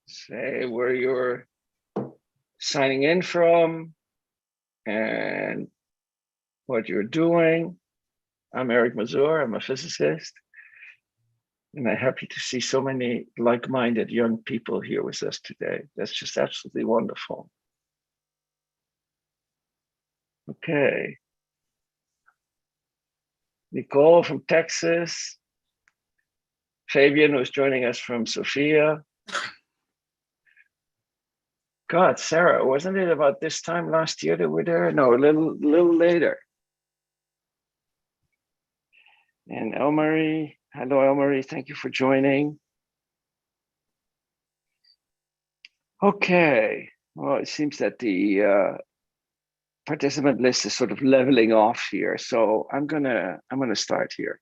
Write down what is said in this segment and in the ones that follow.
Say where you're signing in from and what you're doing. I'm Eric Mazur. I'm a physicist. And I'm happy to see so many like-minded young people here with us today. That's just absolutely wonderful. Okay. Nicole from Texas. Fabian, who's joining us from Sofia. God, Sarah, wasn't it about this time last year that we're there? No, a little later. And Elmarie, hello, Elmarie, thank you for joining. Okay, well, it seems that the participant list is sort of leveling off here, so I'm gonna start here.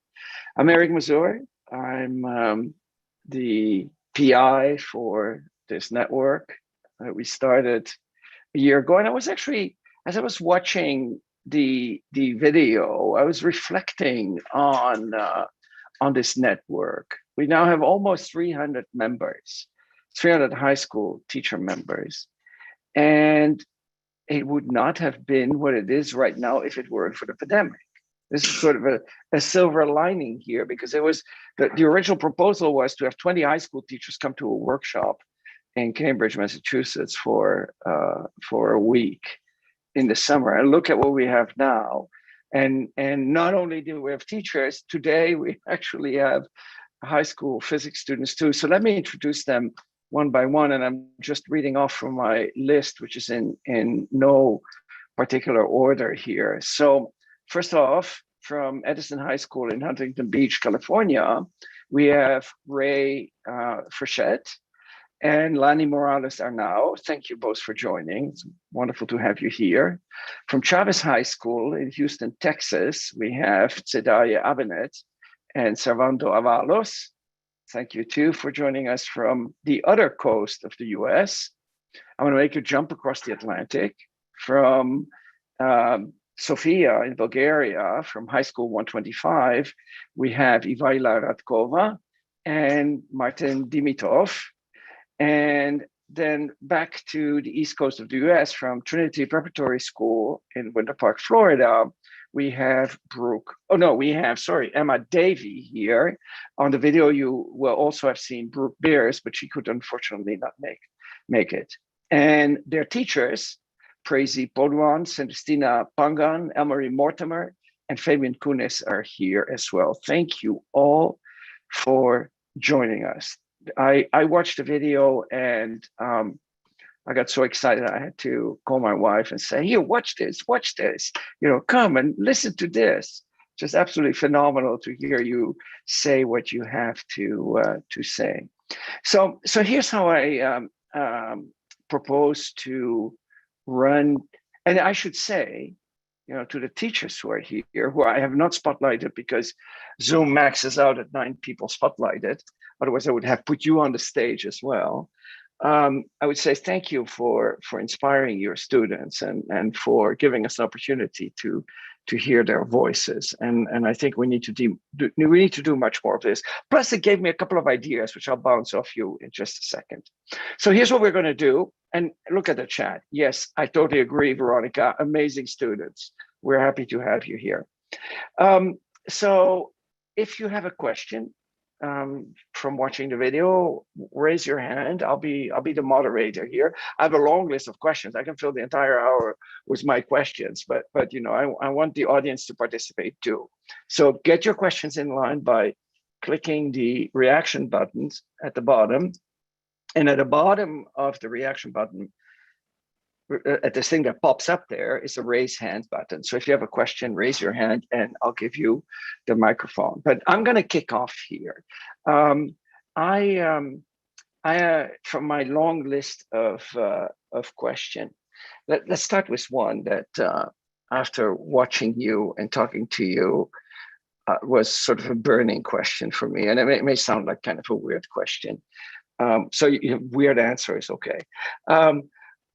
I'm Eric Mazur. I'm the PI for this network. We started a year ago, and I was actually, as I was watching the video, I was reflecting on this network. We now have almost 300 members, 300 high school teacher members, and it would not have been what it is right now if it weren't for the pandemic. This is sort of a silver lining here, because it was the original proposal was to have 20 high school teachers come to a workshop in Cambridge, Massachusetts for a week in the summer. And look at what we have now. And not only do we have teachers, today we actually have high school physics students too. So let me introduce them one by one. And I'm just reading off from my list, which is in no particular order here. So first off, from Edison High School in Huntington Beach, California, we have Ray Frechette and Lani Morales Arnau. Thank you both for joining. It's wonderful to have you here. From Chavez High School in Houston, Texas, we have Tsedaye Abenet and Servando Avalos. Thank you too for joining us from the other coast of the US. I'm gonna make you jump across the Atlantic. From Sofia in Bulgaria, from High School 125, we have Ivaila Radkova and Martin Dimitov. And then back to the East Coast of the US, from Trinity Preparatory School in Winter Park, Florida, we have Emma Davey here. On the video, you will also have seen Brooke Beers, but she could unfortunately not make it. And their teachers, Prezi Podwan, Celestina Pangan, Elmarie Mortimer, and Fabian Kunis are here as well. Thank you all for joining us. I watched the video and I got so excited I had to call my wife and say, here, watch this, come and listen to this. Just absolutely phenomenal to hear you say what you have to say. So here's how I propose to run, and I should say, to the teachers who are here, who I have not spotlighted because Zoom maxes out at 9 people spotlighted. Otherwise, I would have put you on the stage as well. I would say thank you for inspiring your students and for giving us an opportunity to hear their voices. And I think we need to do much more of this. Plus, it gave me a couple of ideas, which I'll bounce off you in just a second. So here's what we're going to do. And look at the chat. Yes, I totally agree, Veronica. Amazing students. We're happy to have you here. So if you have a question from watching the video, raise your hand. I'll be the moderator here. I have a long list of questions. I can fill the entire hour with my questions, but I want the audience to participate too. So get your questions in line by clicking the reaction buttons at the bottom. And at the bottom of the reaction button, at this thing that pops up there is a raise hand button. So if you have a question, raise your hand and I'll give you the microphone. But I'm going to kick off here. From my long list of questions, let's start with one that after watching you and talking to you was sort of a burning question for me. And it may sound like kind of a weird question. So weird answer is okay.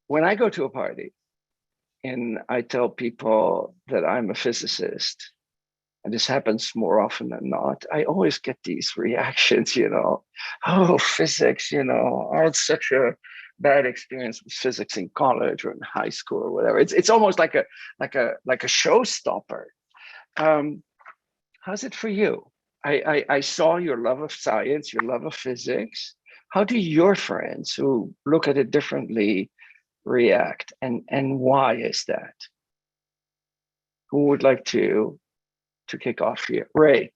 When I go to a party and I tell people that I'm a physicist, and this happens more often than not, I always get these reactions, oh, physics, I had such a bad experience with physics in college or in high school or whatever. It's almost like a showstopper. Um, how's it for you? I saw your love of science, your love of physics. How do your friends who look at it differently react, and why is that? Who would like to kick off here? Ray.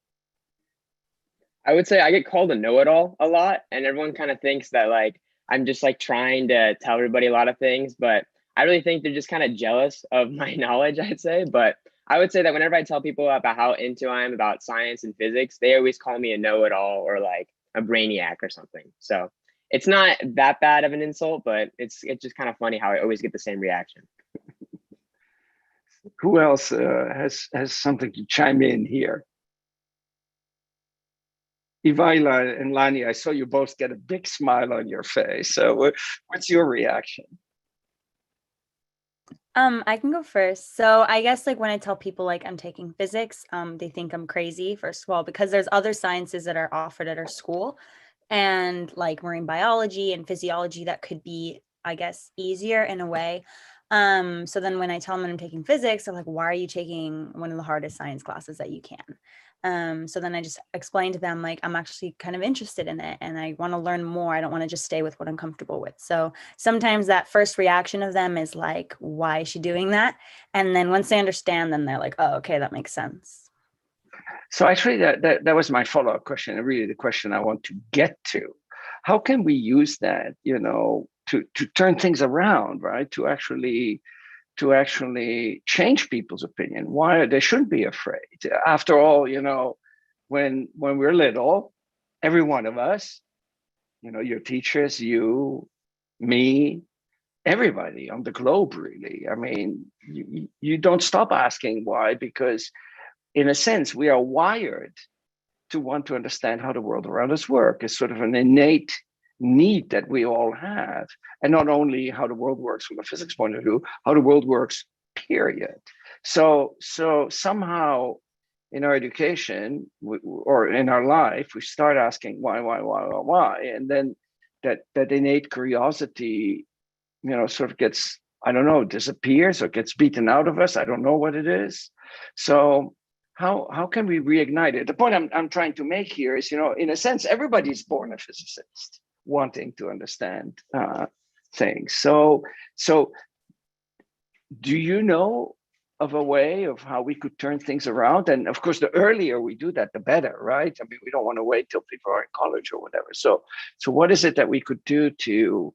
I would say I get called a know-it-all a lot, and everyone kind of thinks that like I'm just like trying to tell everybody a lot of things, but I really think they're just kind of jealous of my knowledge, I'd say. But I would say that whenever I tell people about how into I am about science and physics, they always call me a know-it-all or like a brainiac or something. So it's not that bad of an insult, but it's just kind of funny how I always get the same reaction. Who else has something to chime in here? Ivaila and Lani, I saw you both get a big smile on your face. So what's your reaction? I can go first. So I guess like when I tell people like I'm taking physics, they think I'm crazy, first of all, because there's other sciences that are offered at our school and like marine biology and physiology that could be, I guess, easier in a way. So then when I tell them I'm taking physics, they're like, why are you taking one of the hardest science classes that you can? So then I just explain to them like I'm actually kind of interested in it and I want to learn more. I don't want to just stay with what I'm comfortable with. So sometimes that first reaction of them is like, why is she doing that? And then once they understand, then they're like, oh, okay, that makes sense. So actually, that was my follow-up question, and really the question I want to get to. How can we use that, to turn things around, right? To actually change people's opinion. Why they shouldn't be afraid. After all, when we're little, every one of us, your teachers, you, me, everybody on the globe, really. I mean, you don't stop asking why, because in a sense, we are wired to want to understand how the world around us works. It's sort of an innate need that we all have. And not only how the world works from a physics point of view, how the world works, period. So somehow in our education or in our life, we start asking why, and then that innate curiosity, sort of gets, I don't know, disappears or gets beaten out of us. I don't know what it is. So how can we reignite it? The point I'm trying to make here is, in a sense, everybody's born a physicist wanting to understand things. So do you know of a way of how we could turn things around? And of course, the earlier we do that, the better, right? I mean, we don't want to wait till people are in college or whatever. So what is it that we could do to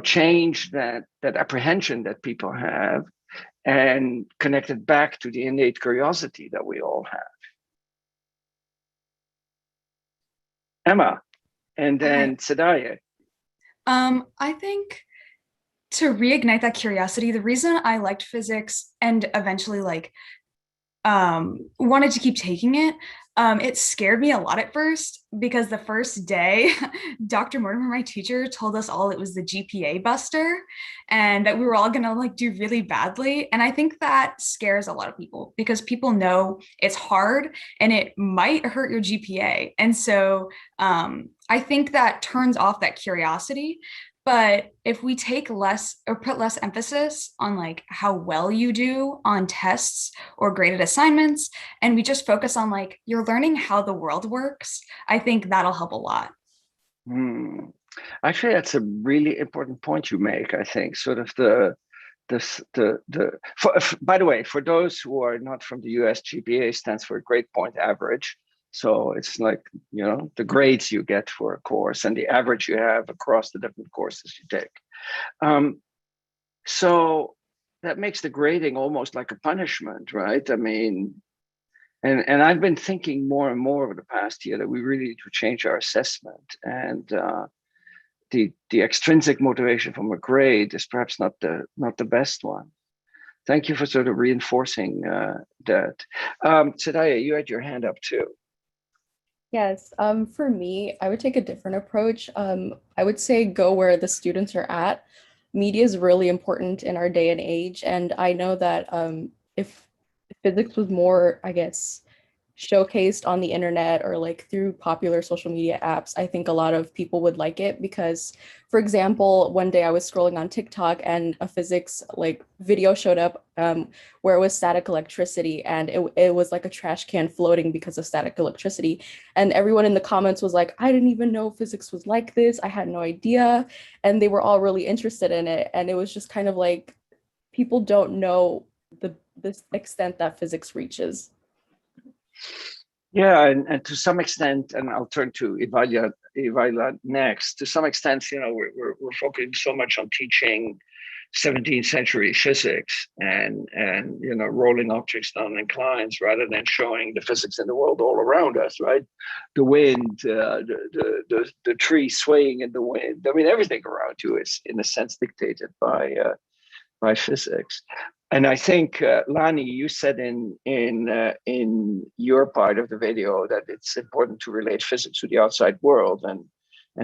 change that apprehension that people have and connect it back to the innate curiosity that we all have? Emma, and then Sadaya. I think to reignite that curiosity, the reason I liked physics and eventually wanted to keep taking it, it scared me a lot at first because the first day, Dr. Mortimer, my teacher, told us all it was the GPA buster and that we were all gonna like do really badly. And I think that scares a lot of people because people know it's hard and it might hurt your GPA. And so I think that turns off that curiosity. But if we take less or put less emphasis on like how well you do on tests or graded assignments, and we just focus on like you're learning how the world works, I think that'll help a lot. Hmm. Actually, that's a really important point you make. I think sort of by the way, for those who are not from the US, GPA stands for grade point average. So it's like, the grades you get for a course and the average you have across the different courses you take. So that makes the grading almost like a punishment, right? I mean, and I've been thinking more and more over the past year that we really need to change our assessment, and the extrinsic motivation from a grade is perhaps not the best one. Thank you for sort of reinforcing that. Sadaya, you had your hand up too. Yes, for me, I would take a different approach. I would say go where the students are at. Media is really important in our day and age, and I know that if physics was more, I guess, showcased on the internet or like through popular social media apps, I think a lot of people would like it because, for example, one day I was scrolling on TikTok and a physics like video showed up where it was static electricity and it was like a trash can floating because of static electricity. And everyone in the comments was like, I didn't even know physics was like this. I had no idea. And they were all really interested in it. And it was just kind of like people don't know the extent that physics reaches. Yeah, and to some extent, and I'll turn to Ivaila next. To some extent, you know, we're focusing so much on teaching 17th century physics and you know, rolling objects down inclines rather than showing the physics in the world all around us, right? The wind, the tree swaying in the wind. I mean, everything around you is in a sense dictated by physics. And I think Lani, you said in your part of the video that it's important to relate physics to the outside world and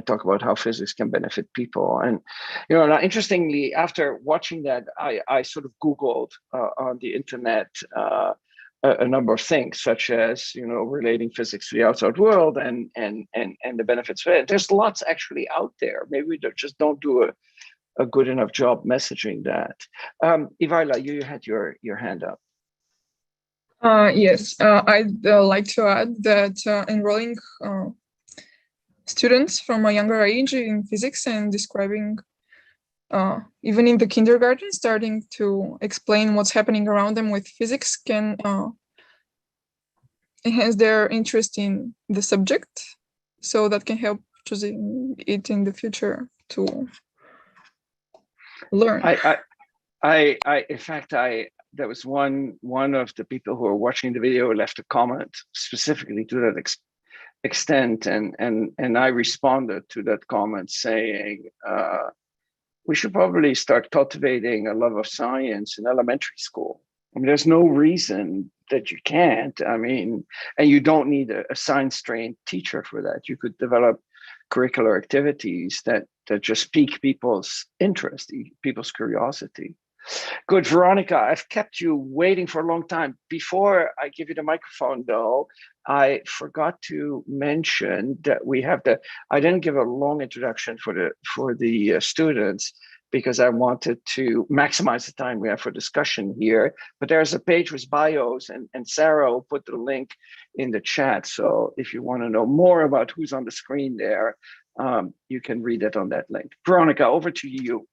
talk about how physics can benefit people. And you know, now, interestingly, after watching that, I sort of Googled on the internet a number of things, such as, you know, relating physics to the outside world and the benefits of it. There's lots actually out there. Maybe we just don't do a good enough job messaging that. Ivaila, you had your hand up. Yes, I'd like to add that enrolling students from a younger age in physics and describing, even in the kindergarten, starting to explain what's happening around them with physics can enhance their interest in the subject. So that can help choosing it in the future to learn. In fact, there was one of the people who were watching the video left a comment specifically to that extent, and I responded to that comment saying, we should probably start cultivating a love of science in elementary school. I mean, there's no reason that you can't. I mean, and you don't need a science-trained teacher for that. You could develop curricular activities that just pique people's interest, people's curiosity. Good, Veronica, I've kept you waiting for a long time. Before I give you the microphone, though, I forgot to mention that we have I didn't give a long introduction for the students because I wanted to maximize the time we have for discussion here. But there's a page with bios, and Sarah will put the link in the chat. So if you want to know more about who's on the screen there, you can read it on that link. Veronica, over to you.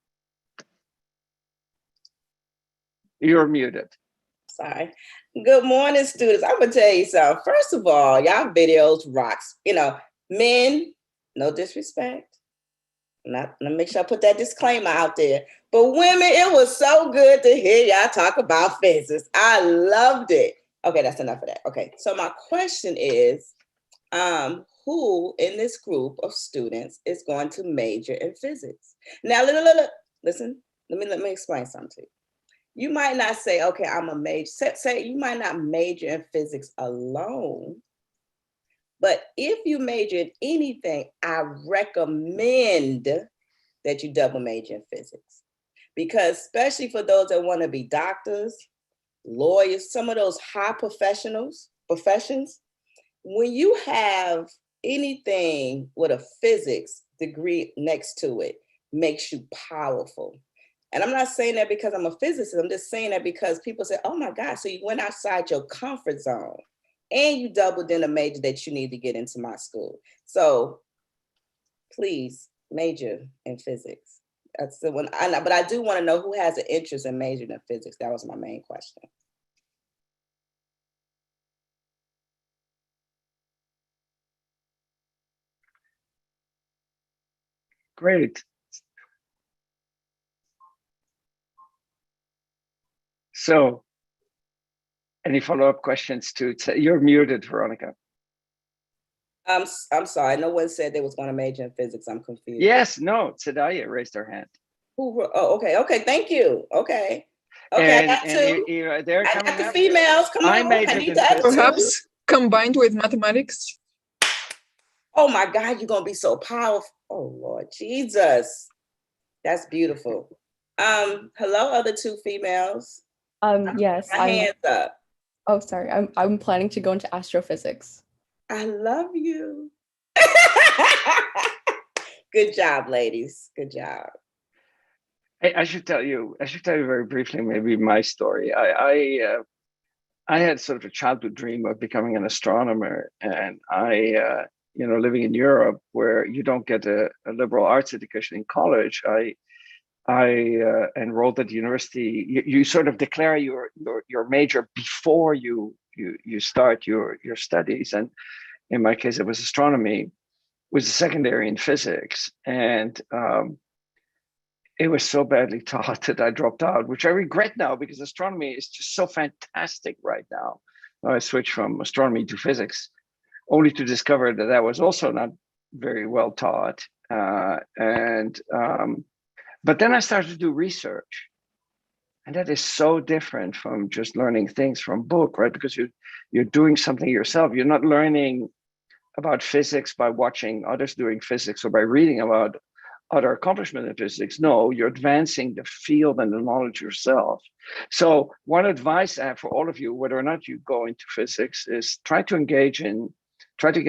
You're muted. Sorry. Good morning, students. I'm gonna tell you something. First of all, y'all videos rocks. You know, men, no disrespect. Let me make sure I put that disclaimer out there. But women, it was so good to hear y'all talk about physics. I loved it. Okay, that's enough of that. Okay, so my question is, who in this group of students is going to major in physics? Now, listen, let me explain something to you. You might not say, okay, I'm a major, say you might not major in physics alone, but if you major in anything, I recommend that you double major in physics. Because especially for those that want to be doctors, lawyers, some of those high professions, when you have anything with a physics degree next to it, makes you powerful. And I'm not saying that because I'm a physicist. I'm just saying that because people say, oh my God, so you went outside your comfort zone and you doubled in a major that you need to get into my school. So please major in physics. That's the one. But I do want to know who has an interest in majoring in physics. That was my main question. Great. So, any follow-up questions you're muted, Veronica. I'm sorry, no one said they was going to major in physics. I'm confused. Yes, no, Sedaya raised her hand. Oh, okay, thank you. Okay, And, I got two. They're I coming got the up. females. Come on, I need to have two. Perhaps combined with mathematics. Oh my God, you're gonna be so powerful. Oh Lord Jesus. That's beautiful. Hello, other two females. Yes. My hands up. Oh, sorry. I'm planning to go into astrophysics. I love you. Good job, ladies. Good job. I should tell you very briefly, maybe my story. I had sort of a childhood dream of becoming an astronomer, and living in Europe where you don't get a liberal arts education in college, I enrolled at the university. You sort of declare your major before you start your studies, and in my case, it was astronomy. Was a secondary in physics, and it was so badly taught that I dropped out, which I regret now because astronomy is just so fantastic right now. I switched from astronomy to physics, only to discover that that was also not very well taught. But then I started to do research, and that is so different from just learning things from book, right? Because you're doing something yourself. You're not learning about physics by watching others doing physics or by reading about other accomplishment in physics. No, you're advancing the field and the knowledge yourself. So one advice I have for all of you, whether or not you go into physics, is try to get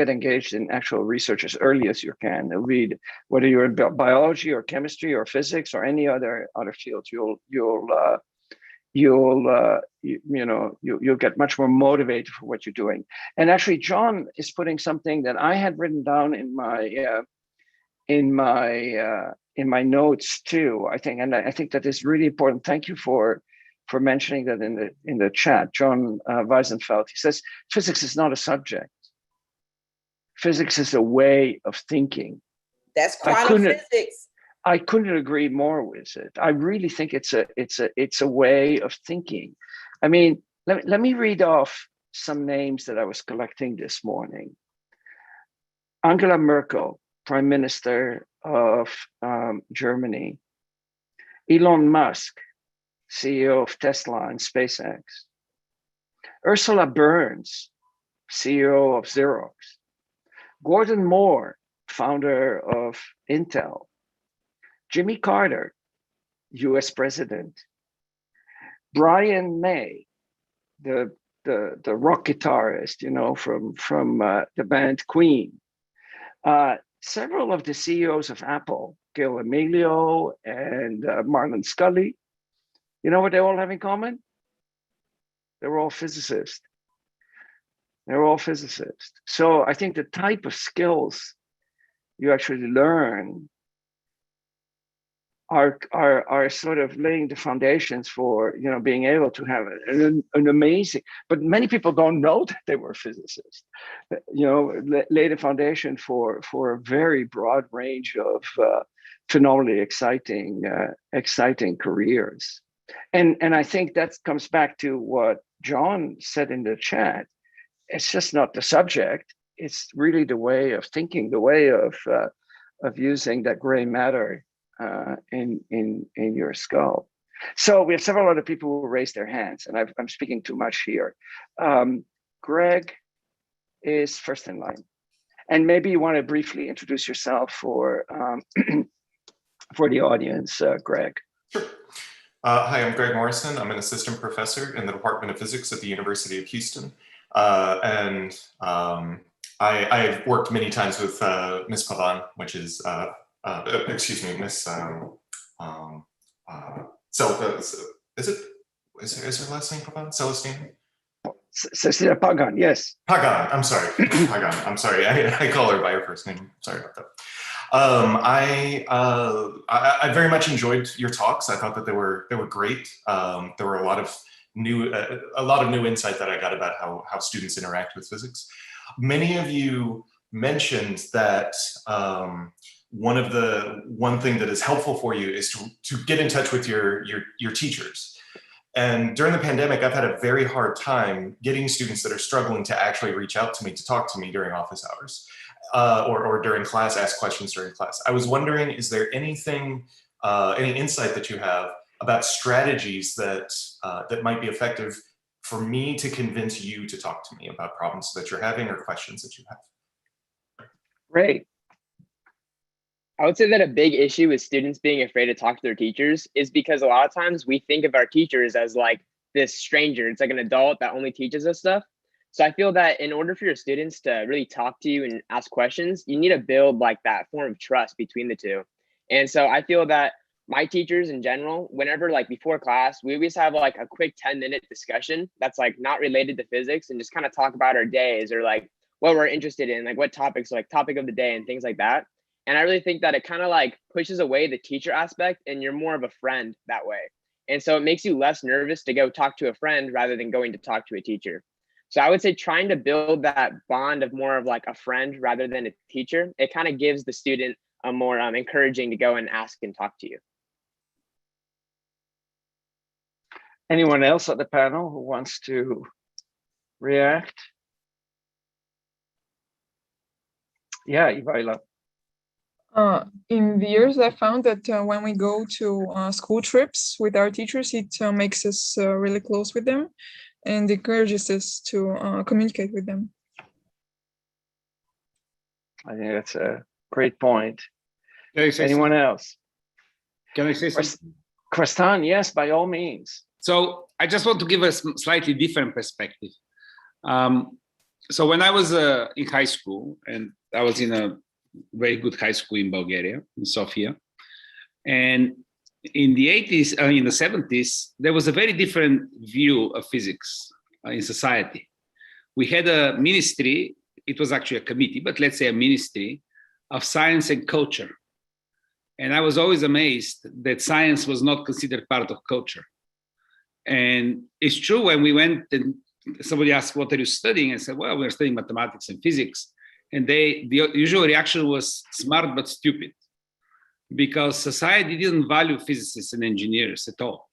engaged in actual research as early as you can. Read, whether you're in biology or chemistry or physics or any other fields, you'll get much more motivated for what you're doing. And actually, John is putting something that I had written down in my notes too. I think that is really important. Thank you for mentioning that in the chat. John Weisenfeld, he says physics is not a subject. Physics is a way of thinking. That's quantum physics. I couldn't agree more with it. I really think it's a way of thinking. I mean, let me read off some names that I was collecting this morning. Angela Merkel, Prime Minister of Germany. Elon Musk, CEO of Tesla and SpaceX. Ursula Burns, CEO of Xerox. Gordon Moore, founder of Intel. Jimmy Carter, US President. Brian May, the rock guitarist, from the band Queen. Several of the CEOs of Apple, Gil Amelio and Marlon Scully, you know what they all have in common? They were all physicists. So I think the type of skills you actually learn are sort of laying the foundations for being able to have an amazing. But many people don't know that they were physicists. Lay the foundation for a very broad range of phenomenally exciting careers. And I think that comes back to what John said in the chat. It's just not the subject. It's really the way of thinking, the way of using that gray matter in your skull. So we have several other people who raised their hands, and I'm speaking too much here. Greg is first in line, and maybe you want to briefly introduce yourself for the audience, Greg. Sure. Hi, I'm Greg Morrison. I'm an assistant professor in the Department of Physics at the University of Houston. I've worked many times with Ms. Pavan, which is, excuse me, Ms. Is her last name Pavan? Celestine? Cecilia Pagan, yes. Pagan, I'm sorry. Pagan, I'm sorry. I call her by her first name. Sorry about that. I very much enjoyed your talks. I thought that they were great. There were a lot of new insight that I got about how students interact with physics. Many of you mentioned that one thing that is helpful for you is to get in touch with your teachers. And during the pandemic, I've had a very hard time getting students that are struggling to actually reach out to me to talk to me during office hours. Or during class, ask questions during class. I was wondering, is there anything, any insight that you have about strategies that might be effective for me to convince you to talk to me about problems that you're having or questions that you have? Great. I would say that a big issue with students being afraid to talk to their teachers is because a lot of times we think of our teachers as like this stranger. It's like an adult that only teaches us stuff. So I feel that in order for your students to really talk to you and ask questions, you need to build like that form of trust between the two. And so I feel that my teachers in general, whenever like before class, we always have like a quick 10-minute discussion that's like not related to physics and just kind of talk about our days or like what we're interested in, like what topics, like topic of the day and things like that. And I really think that it kind of like pushes away the teacher aspect and you're more of a friend that way. And so it makes you less nervous to go talk to a friend rather than going to talk to a teacher. So I would say trying to build that bond of more of like a friend rather than a teacher, it kind of gives the student a more encouraging to go and ask and talk to you. Anyone else on the panel who wants to react? Yeah, Ivaila. In the years, I found that when we go to school trips with our teachers, it makes us really close with them and encourages us to communicate with them. I think that's a great point. Anyone else? Can I say something? Kristan, yes, by all means. So I just want to give a slightly different perspective. So when I was in high school, and I was in a very good high school in Bulgaria, in Sofia, and in the 80s, in the 70s, there was a very different view of physics in society. We had a ministry, it was actually a committee, but let's say a ministry of science and culture. And I was always amazed that science was not considered part of culture. And it's true, when we went and somebody asked, what are you studying? I said, well, we're studying mathematics and physics. And the usual reaction was smart but stupid, because society didn't value physicists and engineers at all.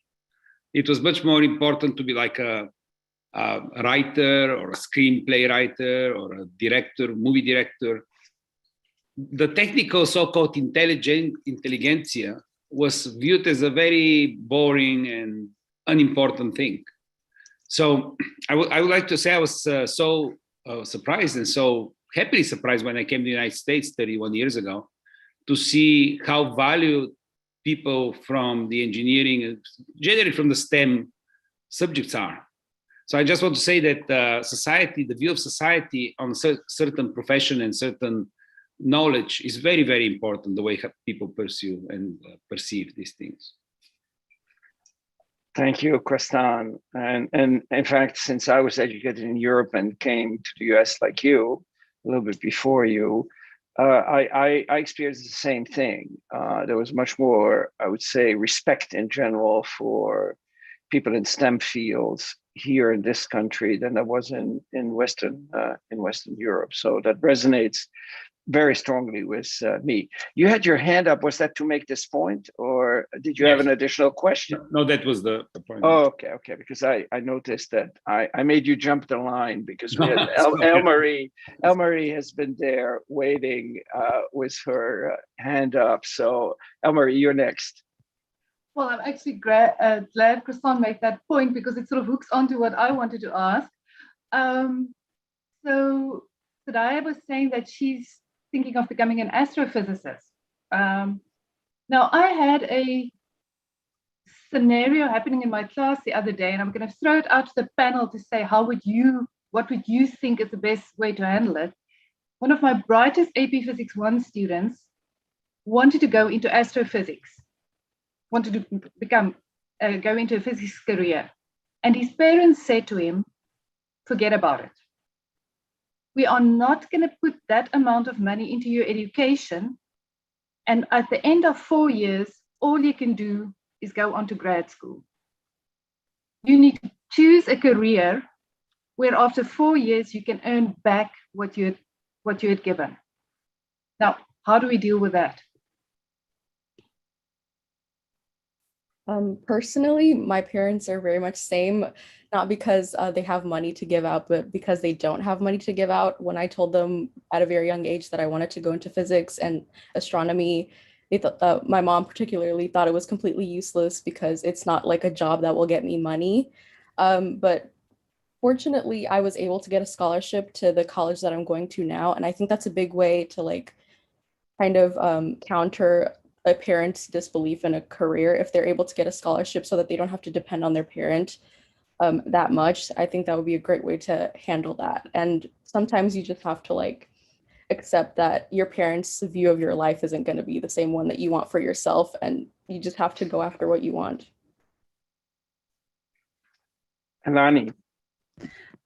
It was much more important to be like a writer or a screenplay writer or a director, movie director. The technical so-called intelligentsia was viewed as a very boring and unimportant thing. So I would like to say I was so surprised and so happily surprised when I came to the United States 31 years ago to see how valued people from the engineering, generally from the STEM subjects are. So I just want to say that society, the view of society on certain profession and certain knowledge is very, very important, the way people pursue and perceive these things. Thank you, Kristan. And in fact, since I was educated in Europe and came to the US like you, a little bit before you, I experienced the same thing. There was much more, I would say, respect in general for people in STEM fields here in this country than there was in Western Europe. So that resonates very strongly with me. You had your hand up. Was that to make this point, or did you have an additional question? No, that was the point. Oh, okay. Because I noticed that I made you jump the line because we had Elmarie has been there waiting with her hand up. So Elmarie, you're next. Well, I'm actually glad Kristan made that point because it sort of hooks onto what I wanted to ask. So Sadaya was saying that she's thinking of becoming an astrophysicist. Now, I had a scenario happening in my class the other day, and I'm going to throw it out to the panel to say, what would you think is the best way to handle it? One of my brightest AP Physics 1 students wanted to go into astrophysics, wanted to go into a physics career. And his parents said to him, forget about it. We are not going to put that amount of money into your education. And at the end of 4 years, all you can do is go on to grad school. You need to choose a career where after 4 years, you can earn back what you had given. Now, how do we deal with that? Personally, my parents are very much same, not because they have money to give out, but because they don't have money to give out. When I told them at a very young age that I wanted to go into physics and astronomy, they thought, my mom particularly thought it was completely useless because it's not like a job that will get me money. But fortunately, I was able to get a scholarship to the college that I'm going to now. And I think that's a big way to like kind of counter a parent's disbelief in a career if they're able to get a scholarship so that they don't have to depend on their parent that much, I think that would be a great way to handle that. And sometimes you just have to like accept that your parents' view of your life isn't going to be the same one that you want for yourself, and you just have to go after what you want. Alani.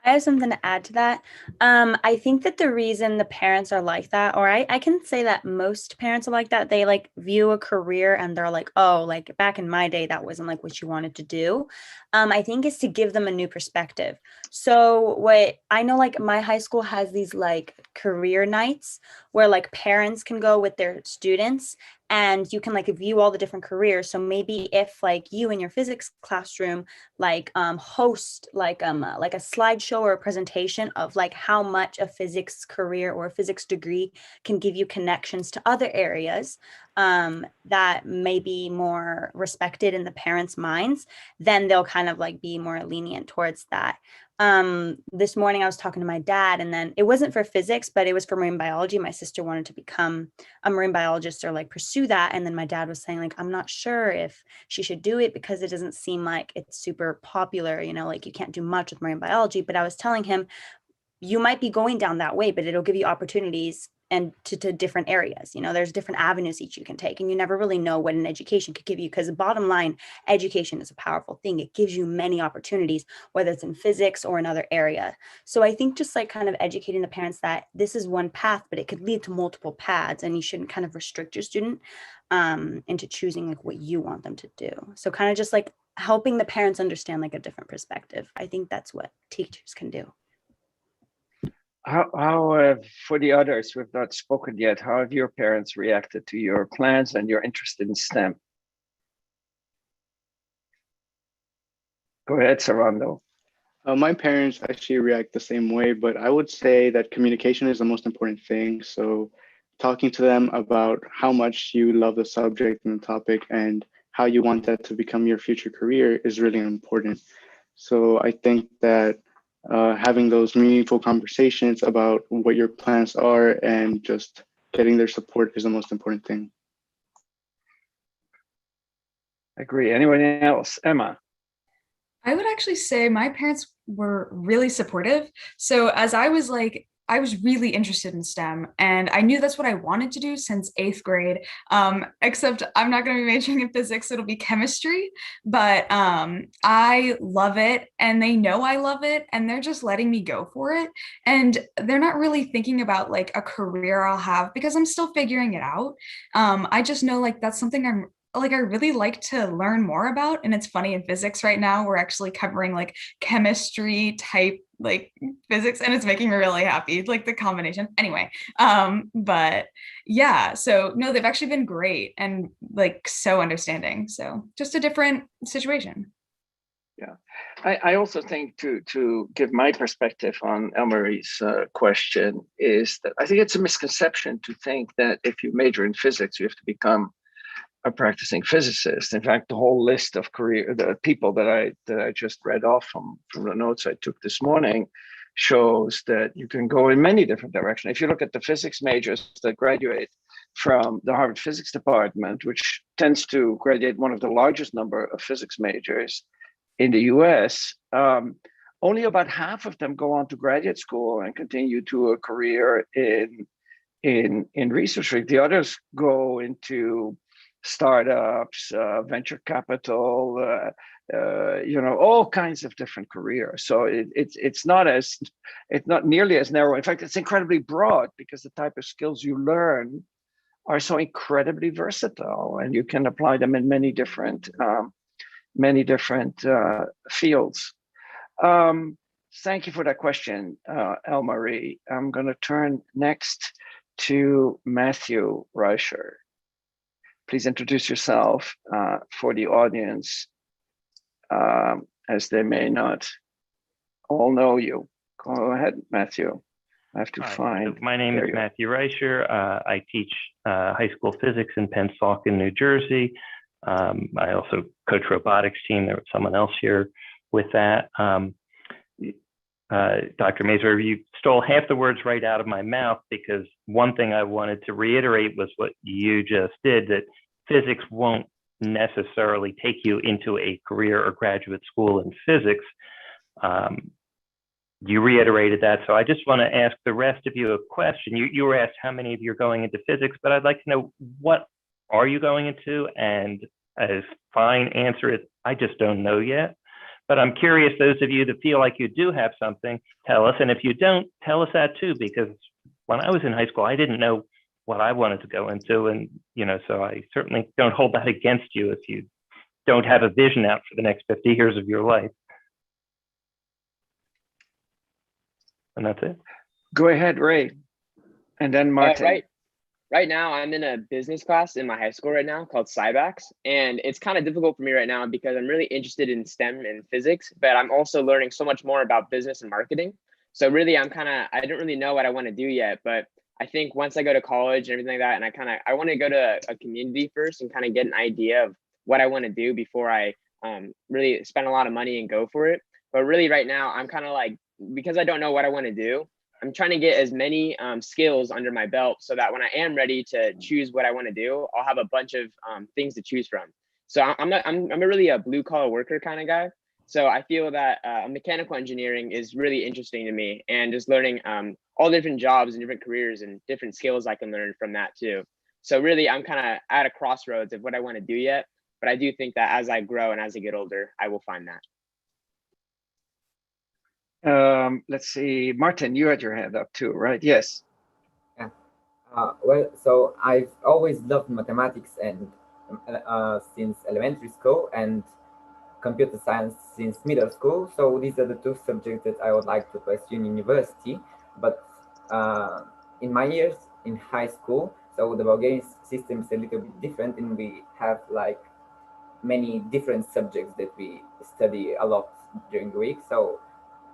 I have something to add to that. I think that the reason the parents are like that, or I can say that most parents are like that, they like view a career and they're like, oh, like back in my day, that wasn't like what you wanted to do. I think is to give them a new perspective. So what I know, like my high school has these like career nights where like parents can go with their students and you can like view all the different careers. So maybe if like you in your physics classroom like host like a slideshow or a presentation of like how much a physics career or a physics degree can give you connections to other areas that may be more respected in the parents' minds, then they'll kind of like be more lenient towards that. This morning I was talking to my dad, and then it wasn't for physics, but it was for marine biology. My sister wanted to become a marine biologist or like pursue that. And then my dad was saying like, I'm not sure if she should do it because it doesn't seem like it's super popular, you know, like you can't do much with marine biology. But I was telling him, you might be going down that way, but it'll give you opportunities and to different areas. You know, there's different avenues each you can take, and you never really know what an education could give you, because the bottom line, education is a powerful thing. It gives you many opportunities, whether it's in physics or another area. So I think just like kind of educating the parents that this is one path, but it could lead to multiple paths, and you shouldn't kind of restrict your student into choosing like what you want them to do. So kind of just like helping the parents understand like a different perspective. I think that's what teachers can do. How for the others we've not spoken yet, how have your parents reacted to your plans and your interest in STEM? Go ahead, Sarando. My parents actually react the same way, but I would say that communication is the most important thing. So talking to them about how much you love the subject and the topic and how you want that to become your future career is really important. So I think that having those meaningful conversations about what your plans are and just getting their support is the most important thing. Agree. Anyone else? Emma. I would actually say my parents were really supportive. So as I was really interested in STEM, and I knew that's what I wanted to do since 8th grade. Except I'm not going to be majoring in physics; it'll be chemistry. But I love it, and they know I love it, and they're just letting me go for it. And they're not really thinking about like a career I'll have because I'm still figuring it out. I just know like that's something I really like to learn more about. And it's funny, in physics right now, we're actually covering like chemistry type like physics, and it's making me really happy, like the combination. Anyway, but yeah, so no, they've actually been great and like so understanding. So just a different situation. Yeah, I also think to give my perspective on Elmarie's question is that I think it's a misconception to think that if you major in physics, you have to become a practicing physicist. In fact, the whole list of the people that I just read off from the notes I took this morning shows that you can go in many different directions. If you look at the physics majors that graduate from the Harvard Physics Department, which tends to graduate one of the largest number of physics majors in the US, only about half of them go on to graduate school and continue to a career in research. The others go into startups, venture capital, all kinds of different careers. So it's not nearly as narrow. In fact, it's incredibly broad because the type of skills you learn are so incredibly versatile, and you can apply them in many different fields. Thank you for that question, Elmarie. I'm going to turn next to Matthew Reicher. Please introduce yourself for the audience, as they may not all know you. Go ahead, Matthew. I have to find. So my name is Matthew Reicher. I teach high school physics in Pennsauken, New Jersey. I also coach robotics team. There was someone else here with that. Dr. Mazur, you stole half the words right out of my mouth, because one thing I wanted to reiterate was what you just did, that physics won't necessarily take you into a career or graduate school in physics, You reiterated that, so I just want to ask the rest of you a question. You were asked how many of you are going into physics, but I'd like to know, what are you going into? And a fine answer is, I just don't know yet. But I'm curious, those of you that feel like you do have something, tell us. And if you don't, tell us that too, because when I was in high school, I didn't know what I wanted to go into. And, so I certainly don't hold that against you if you don't have a vision out for the next 50 years of your life. And that's it. Go ahead, Ray. And then Martin. Right now, I'm in a business class in my high school right now called SciBacs. And it's kind of difficult for me right now because I'm really interested in STEM and physics, but I'm also learning so much more about business and marketing. So really, I don't really know what I want to do yet, but I think once I go to college and everything like that, and I want to go to a community first and kind of get an idea of what I want to do before I really spend a lot of money and go for it. But really right now, I'm kind of like, because I don't know what I want to do, I'm trying to get as many skills under my belt so that when I am ready to choose what I want to do, I'll have a bunch of things to choose from. So I'm a really a blue collar worker kind of guy. So I feel that mechanical engineering is really interesting to me, and just learning all different jobs and different careers and different skills I can learn from that too. So really, I'm kind of at a crossroads of what I want to do yet, but I do think that as I grow and as I get older, I will find that. Let's see, Martin, you had your hand up too, right? Yes. Yeah. Well, so I've always loved mathematics and since elementary school, and computer science since middle school. So these are the two subjects that I would like to pursue in university. But in my years in high school, so the Bulgarian system is a little bit different, and we have like many different subjects that we study a lot during the week. So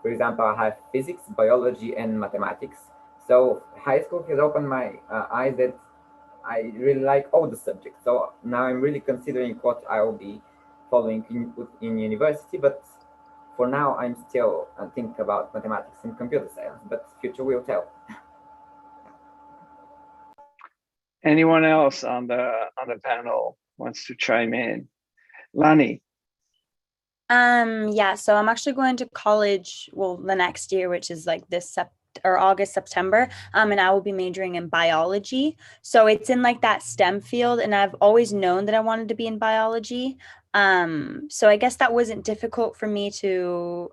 for example, I have physics, biology, and mathematics. So high school has opened my eyes that I really like all the subjects. So now I'm really considering what I will be following in university. But for now, I'm still thinking about mathematics and computer science, but future will tell. Anyone else on the panel wants to chime in? Lani. Yeah, so I'm actually going to college, well, the next year, which is like this August, September, and I will be majoring in biology. So it's in like that STEM field, and I've always known that I wanted to be in biology. So I guess that wasn't difficult for me to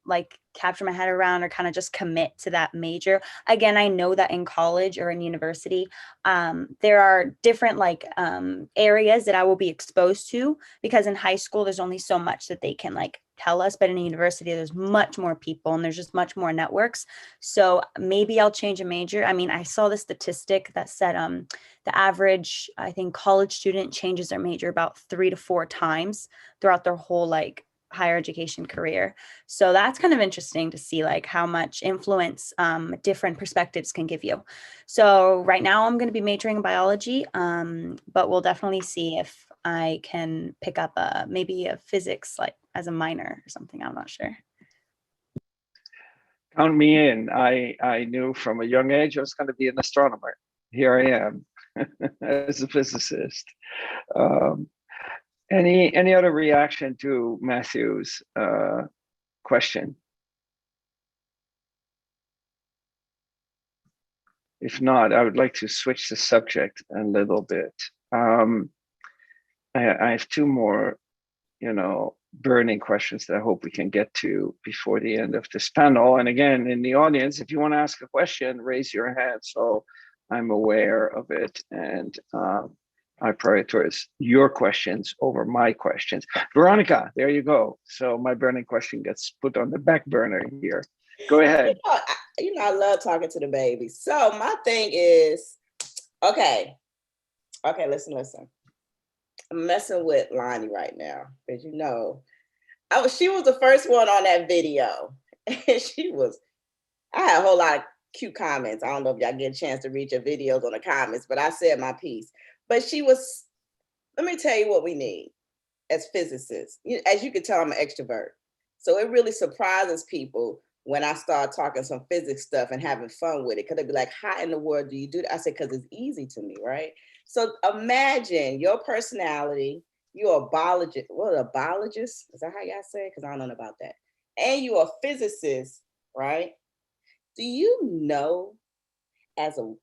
like capture my head around or kind of just commit to that major. Again, I know that in college or in university, there are different like areas that I will be exposed to, because in high school, there's only so much that they can like tell us, but in a university, there's much more people and there's just much more networks. So maybe I'll change a major. I mean, I saw the statistic that said the average, I think, college student changes their major about 3 to 4 times throughout their whole like higher education career. So that's kind of interesting to see like how much influence different perspectives can give you. So right now I'm going to be majoring in biology, but we'll definitely see if I can pick up maybe a physics like as a minor or something. I'm not sure. Count me in. I knew from a young age I was going to be an astronomer. Here I am as a physicist. Any other reaction to Matthew's question? If not, I would like to switch the subject a little bit. I have 2 more, burning questions that I hope we can get to before the end of this panel. And again, in the audience, if you want to ask a question, raise your hand so I'm aware of it, and I prioritize your questions over my questions. Veronica, there you go. So my burning question gets put on the back burner here. Go ahead. I love talking to the baby. So my thing is, okay, listen. I'm messing with Lonnie right now, because she was the first one on that video. And I had a whole lot of cute comments. I don't know if y'all get a chance to read your videos on the comments, but I said my piece. But let me tell you what we need as physicists. As you can tell, I'm an extrovert. So it really surprises people when I start talking some physics stuff and having fun with it. Because they'd be like, how in the world do you do that? I said, because it's easy to me, right? So imagine your personality, you're a biologist. What, a biologist? Is that how y'all say it? Because I don't know about that. and you're a physicist, right? Do you know, as a,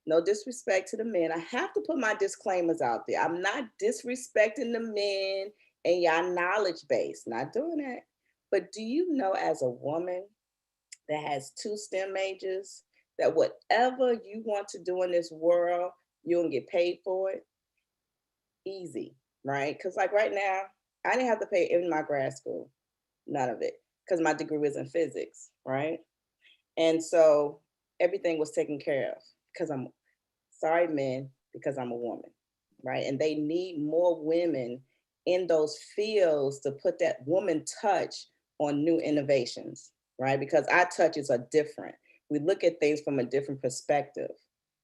no disrespect to the men, I have to put my disclaimers out there. I'm not disrespecting the men and y'all knowledge base, not doing that. But do you know, as a woman that has 2 STEM majors, that whatever you want to do in this world, you'll get paid for it? Easy, right? Because like right now, I didn't have to pay in my grad school, none of it, because my degree was in physics, right? And so everything was taken care of because I'm, sorry men, because I'm a woman, right? And they need more women in those fields to put that woman touch on new innovations, right? Because our touches are different. We look at things from a different perspective.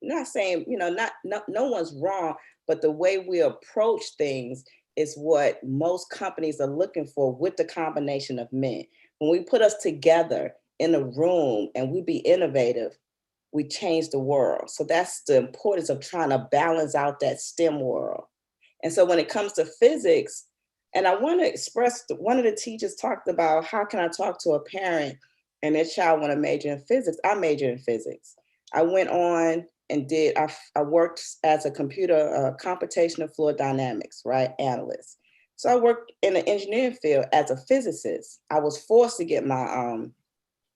I'm not saying, you know, no one's wrong, but the way we approach things is what most companies are looking for with the combination of men. When we put us together in a room and we be innovative, we change the world. So that's the importance of trying to balance out that STEM world. And so when it comes to physics, and I want to express, one of the teachers talked about how can I talk to a parent and their child want to major in physics. I majored in physics. I went on and I worked as a computer computational fluid dynamics, right, analyst. So I worked in the engineering field as a physicist. I was forced to get my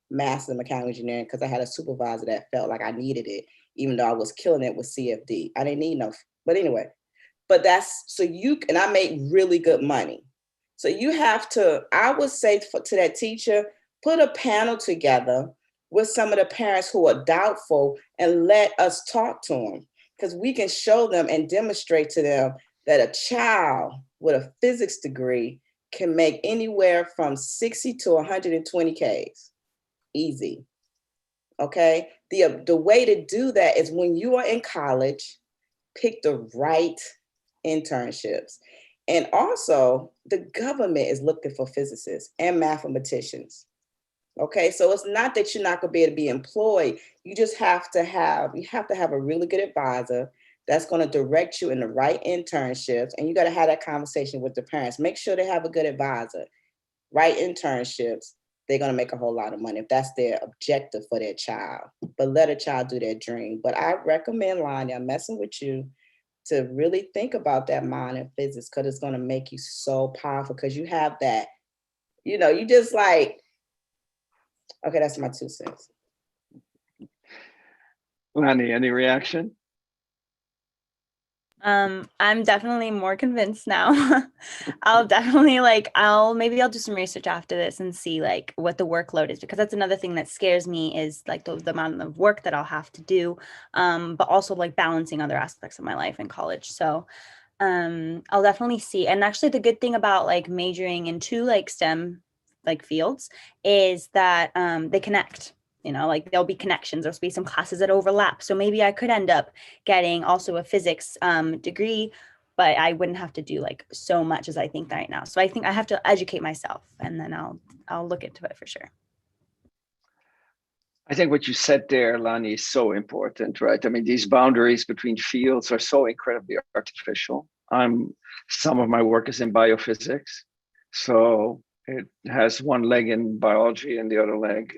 master in mechanical engineering because I had a supervisor that felt like I needed it, even though I was killing it with CFD. I didn't need no, but anyway, but that's, so you, and I made really good money. So you have to, I would say to that teacher, put a panel together with some of the parents who are doubtful and let us talk to them, because we can show them and demonstrate to them that a child with a physics degree can make anywhere from 60 to 120 Ks. Easy. Okay. The way to do that is when you are in college, pick the right internships. And also, the government is looking for physicists and mathematicians. Okay, so it's not that you're not gonna be able to be employed. You just have to have a really good advisor that's gonna direct you in the right internships, and you gotta have that conversation with the parents. Make sure they have a good advisor, right internships. They're gonna make a whole lot of money if that's their objective for their child. But let a child do their dream. But I recommend, Lonnie, I'm messing with you, to really think about that mind in physics, because it's gonna make you so powerful, because you have that, you know, you just like, okay, that's my 2 cents. Lani, any reaction? I'm definitely more convinced now. I'll definitely maybe I'll do some research after this and see like what the workload is, because that's another thing that scares me, is like the amount of work that I'll have to do, but also like balancing other aspects of my life in college. So I'll definitely see. And actually the good thing about like majoring in 2 like STEM like fields is that they connect. You know, like there'll be connections. There'll be some classes that overlap. So maybe I could end up getting also a physics degree, but I wouldn't have to do like so much as I think right now. So I think I have to educate myself, and then I'll look into it for sure. I think what you said there, Lani, is so important, right? I mean, these boundaries between fields are so incredibly artificial. Some of my work is in biophysics, so it has one leg in biology and the other leg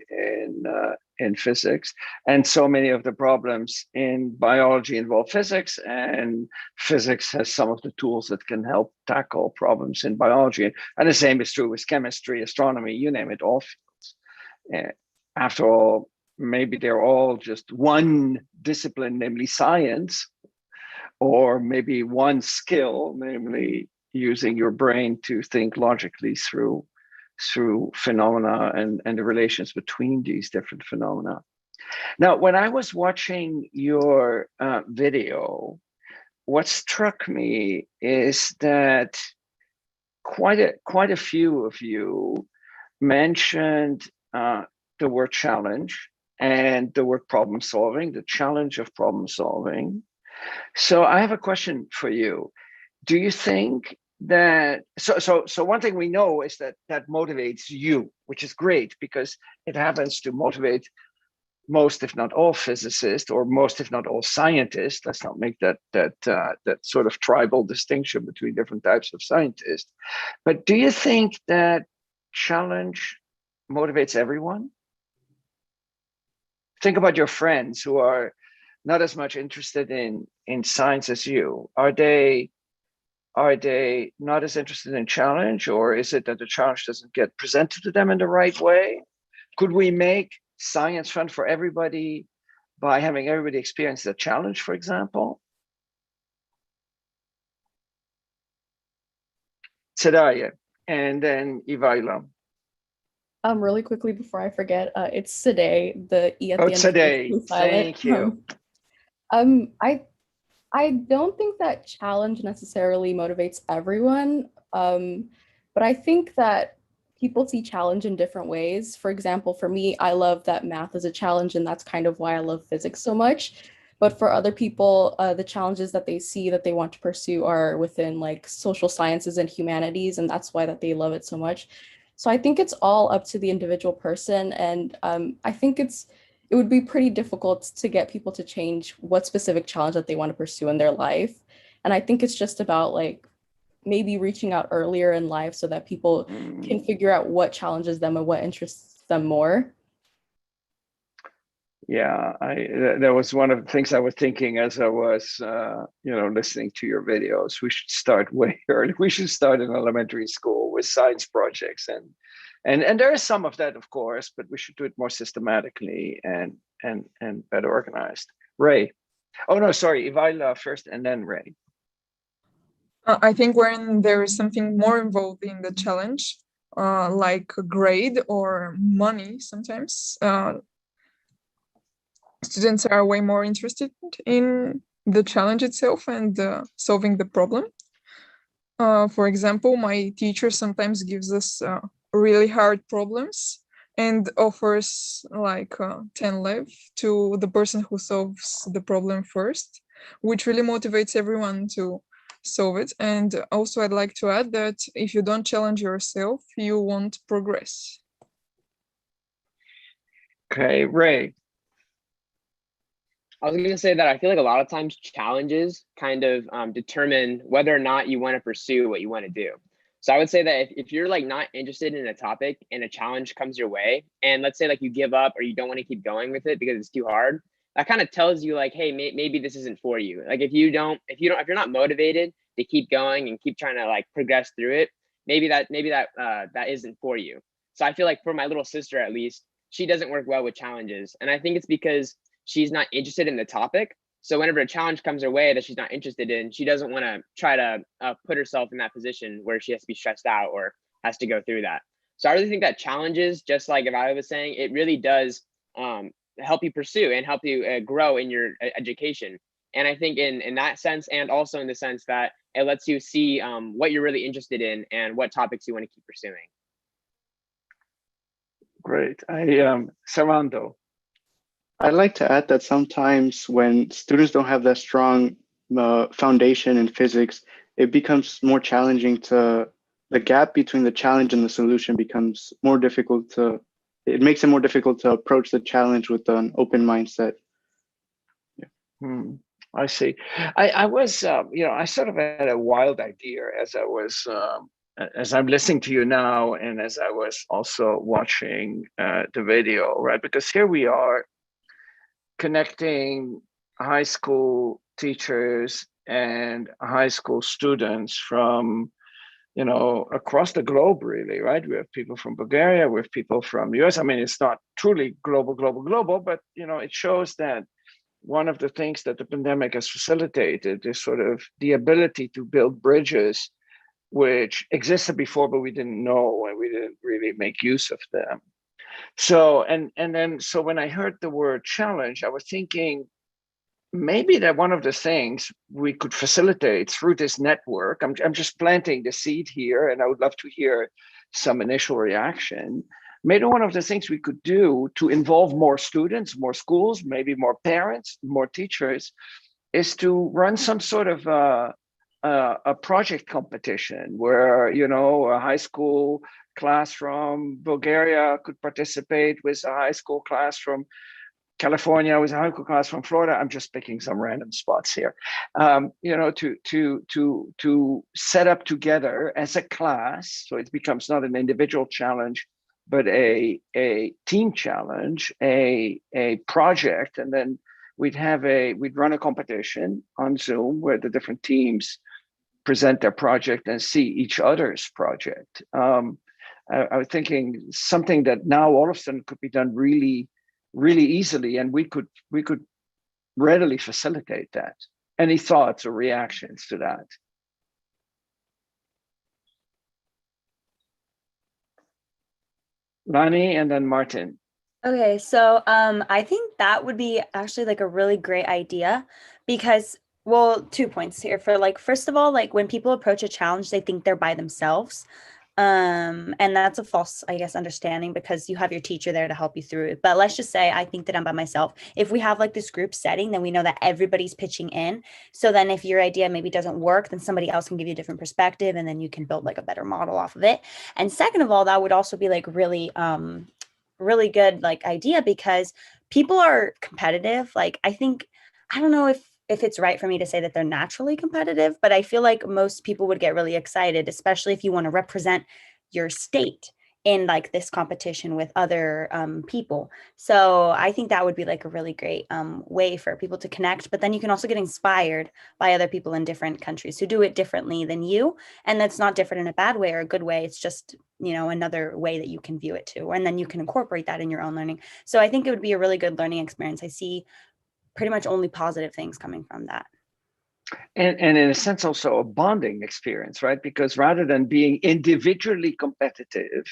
in physics. And so many of the problems in biology involve physics, and physics has some of the tools that can help tackle problems in biology. And the same is true with chemistry, astronomy, you name it, all fields. After all, maybe they're all just one discipline, namely science, or maybe one skill, namely using your brain to think logically through phenomena and the relations between these different phenomena. Now, when I was watching your video, what struck me is that quite a few of you mentioned the word challenge and the word problem solving, the challenge of problem solving. So I have a question for you. Do you think that, so one thing we know is that motivates you, which is great, because it happens to motivate most, if not all, physicists, or most, if not all, scientists. Let's not make that sort of tribal distinction between different types of scientists. But do you think that challenge motivates everyone? Think about your friends who are not as much interested in science as you. Are they not as interested in challenge, or is it that the challenge doesn't get presented to them in the right way? Could we make science fun for everybody by having everybody experience the challenge, for example? Tadaya, and then Ivaila. Really quickly before I forget, it's today. The E at Oh, the end today. is silent. Thank you. I don't think that challenge necessarily motivates everyone, but I think that people see challenge in different ways. For example, for me, I love that math is a challenge, and that's kind of why I love physics so much. But for other people, the challenges that they see that they want to pursue are within like social sciences and humanities, and that's why that they love it so much. So I think it's all up to the individual person, and I think it would be pretty difficult to get people to change what specific challenge that they want to pursue in their life. And I think it's just about like maybe reaching out earlier in life so that people can figure out what challenges them and what interests them more. Yeah, that was one of the things I was thinking as I was, listening to your videos. We should start way early. We should start in elementary school with science projects, and there is some of that, of course, but we should do it more systematically and better organized. Ray, oh no, sorry, Ivaila first, and then Ray. I think when there is something more involved in the challenge, like a grade or money, sometimes students are way more interested in the challenge itself and solving the problem. For example, my teacher sometimes gives us really hard problems and offers like 10 lev to the person who solves the problem first, which really motivates everyone to solve it. And also I'd like to add that if you don't challenge yourself, you won't progress. Okay, Ray. I was going to say that I feel like a lot of times challenges kind of determine whether or not you want to pursue what you want to do. So I would say that if you're like not interested in a topic and a challenge comes your way, and let's say like you give up or you don't want to keep going with it because it's too hard, that kind of tells you like, hey, maybe this isn't for you. Like if you're not motivated to keep going and keep trying to like progress through it, maybe that isn't for you. So I feel like for my little sister, at least, she doesn't work well with challenges. And I think it's because she's not interested in the topic. So whenever a challenge comes her way that she's not interested in, she doesn't want to try to put herself in that position where she has to be stressed out or has to go through that. So I really think that challenges, just like if I was saying, it really does help you pursue and help you grow in your education. And I think in that sense, and also in the sense that it lets you see what you're really interested in and what topics you want to keep pursuing. Great. Sarando. I'd like to add that sometimes when students don't have that strong foundation in physics, it becomes more challenging the gap between the challenge and the solution becomes more difficult it makes it more difficult to approach the challenge with an open mindset. Yeah. I see. I was, I sort of had a wild idea as I'm listening to you now, and as I was also watching the video, right? Because here we are connecting high school teachers and high school students from, across the globe, really, right? We have people from Bulgaria, we have people from the US. I mean, it's not truly global, but, it shows that one of the things that the pandemic has facilitated is sort of the ability to build bridges which existed before, but we didn't know and we didn't really make use of them. So, so when I heard the word challenge, I was thinking maybe that one of the things we could facilitate through this network, I'm just planting the seed here, and I would love to hear some initial reaction. Maybe one of the things we could do to involve more students, more schools, maybe more parents, more teachers, is to run some sort of a project competition where, a high school class from Bulgaria could participate with a high school class from California, with a high school class from Florida. I'm just picking some random spots here. To set up together as a class, so it becomes not an individual challenge, but a team challenge, a project, and then we'd run a competition on Zoom where the different teams present their project and see each other's project. I was thinking something that now all of a sudden could be done really, really easily, and we could readily facilitate that. Any thoughts or reactions to that? Lani and then Martin. Okay, so I think that would be actually like a really great idea because, well, 2 points here. For like, first of all, like when people approach a challenge, they think they're by themselves. And that's a false, I guess, understanding because you have your teacher there to help you through it. But let's just say I think that I'm by myself. If we have like this group setting, then we know that everybody's pitching in. So then if your idea maybe doesn't work, then somebody else can give you a different perspective and then you can build like a better model off of it. And second of all, that would also be like really good like idea because people are competitive. Like I think, I don't know if it's right for me to say that they're naturally competitive, but I feel like most people would get really excited, especially if you want to represent your state in like this competition with other people. So I think that would be like a really great way for people to connect. But then you can also get inspired by other people in different countries who do it differently than you. And that's not different in a bad way or a good way. It's just, you know, another way that you can view it too. And then you can incorporate that in your own learning. So I think it would be a really good learning experience. I see pretty much only positive things coming from that. And in a sense also a bonding experience, right? Because rather than being individually competitive,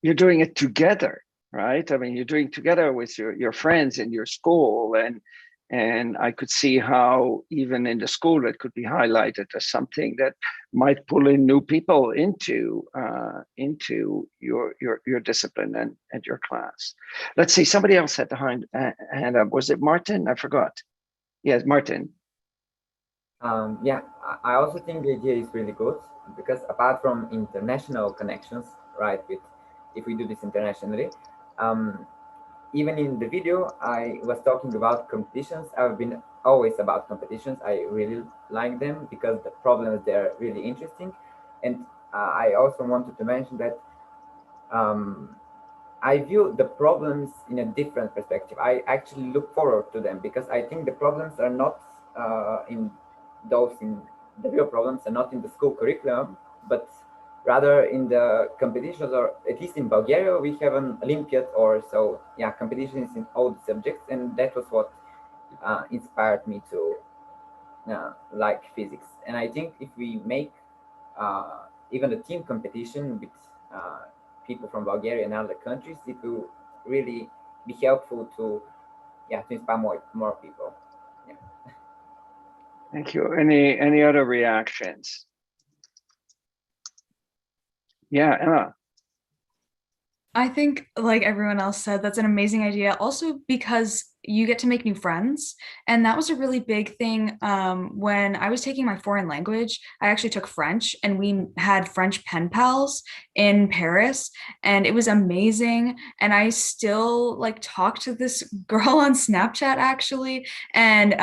you're doing it together, right? I mean, you're doing together with your friends in your school, and I could see how even in the school it could be highlighted as something that might pull in new people into your discipline and your class. Let's see, somebody else had the hand up. Was it Martin? I forgot. Yes, Martin. Yeah, I also think the idea is really good because apart from international connections, right, with if we do this internationally, even in the video, I was talking about competitions. I've been always about competitions. I really like them because the problems, they're really interesting. And I also wanted to mention that I view the problems in a different perspective. I actually look forward to them because I think the problems are not in the real problems are not in the school curriculum, but rather in the competitions, or at least in Bulgaria, we have an Olympiad or so. Yeah, competitions in all the subjects, and that was what inspired me to like physics. And I think if we make even a team competition with people from Bulgaria and other countries, it will really be helpful to inspire more people. Yeah. Thank you. Any other reactions? Yeah, Emma. I think, like everyone else said, that's an amazing idea. Also, because you get to make new friends. And that was a really big thing when I was taking my foreign language. I actually took French, and we had French pen pals in Paris, and it was amazing. And I still like talk to this girl on Snapchat, actually. And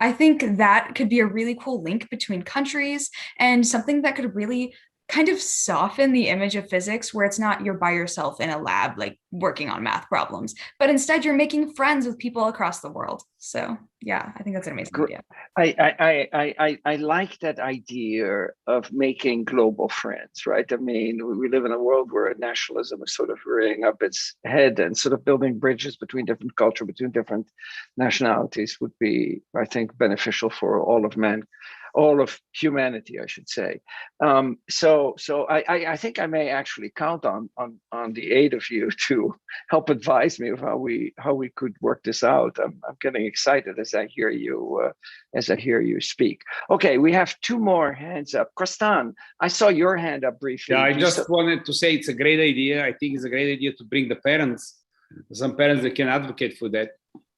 I think that could be a really cool link between countries and something that could really kind of soften the image of physics, where it's not you're by yourself in a lab like working on math problems, but instead you're making friends with people across the world. So yeah, I think that's an amazing idea. I like that idea of making global friends, right? I mean, we live in a world where nationalism is sort of rearing up its head, and sort of building bridges between different culture, between different nationalities would be, I think, beneficial for all of humanity, I should say. So I think I may actually count on the aid of you to help advise me of how we could work this out. I'm getting excited as I hear you speak. Okay, we have two more hands up. Kristan, I saw your hand up briefly. Yeah, I just wanted to say it's a great idea. I think it's a great idea to bring the parents. Some parents that can advocate for that.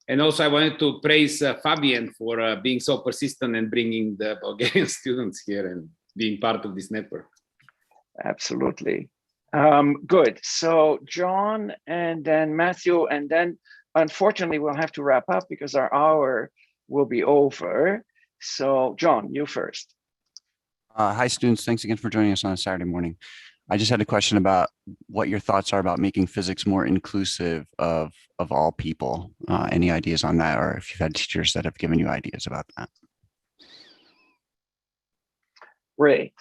And also I wanted to praise Fabian for being so persistent and bringing the Bulgarian students here and being part of this network. Absolutely. Good. So John and then Matthew, and then unfortunately we'll have to wrap up because our hour will be over. So John, you first. Hi students, thanks again for joining us on a Saturday morning. I just had a question about what your thoughts are about making physics more inclusive of all people. Any ideas on that, or if you've had teachers that have given you ideas about that? Ray.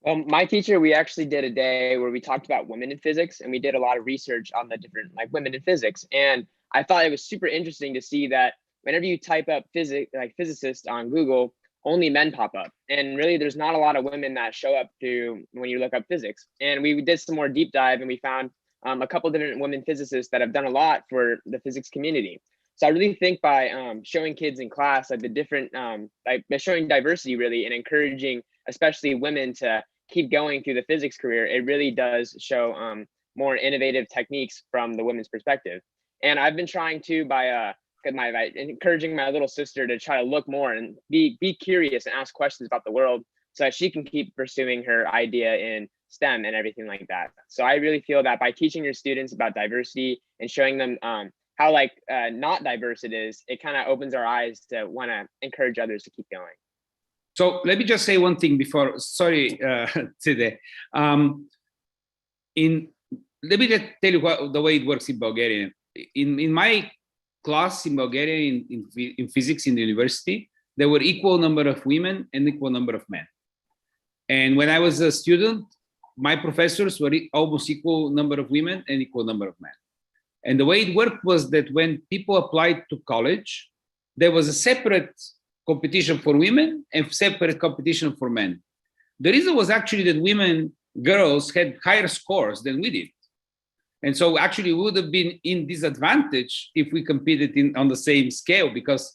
My teacher, we actually did a day where we talked about women in physics, and we did a lot of research on the different like women in physics. And I thought it was super interesting to see that whenever you type up physicist on Google, only men pop up. And really there's not a lot of women that show up to when you look up physics. And we did some more deep dive and we found a couple different women physicists that have done a lot for the physics community. So I really think by showing kids in class like the different, by showing diversity really and encouraging especially women to keep going through the physics career, it really does show more innovative techniques from the women's perspective. And I've been trying to by encouraging my little sister to try to look more and be curious and ask questions about the world so that she can keep pursuing her idea in STEM and everything like that. So I really feel that by teaching your students about diversity and showing them how not diverse it is, it kind of opens our eyes to want to encourage others to keep going. So let me just say one thing before, sorry, today. Let me just tell you the way it works in Bulgaria. In my class in Bulgaria in physics in the university, there were equal number of women and equal number of men. And when I was a student, my professors were almost equal number of women and equal number of men. And the way it worked was that when people applied to college, there was a separate competition for women and separate competition for men. The reason was actually that girls had higher scores than we did. And so actually we would have been in disadvantage if we competed on the same scale, because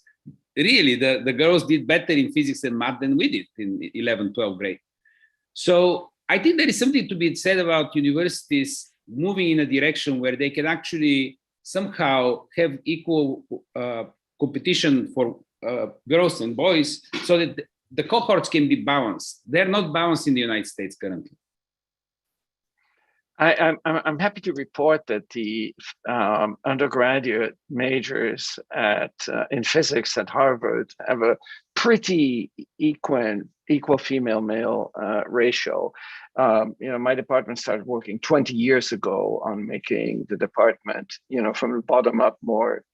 really the girls did better in physics and math than we did in 11th, 12th grade. So I think there is something to be said about universities moving in a direction where they can actually somehow have equal competition for girls and boys so that the cohorts can be balanced. They're not balanced in the United States currently. I'm happy to report that the undergraduate majors in physics at Harvard have a pretty equal female-male ratio. My department started working 20 years ago on making the department, from the bottom up more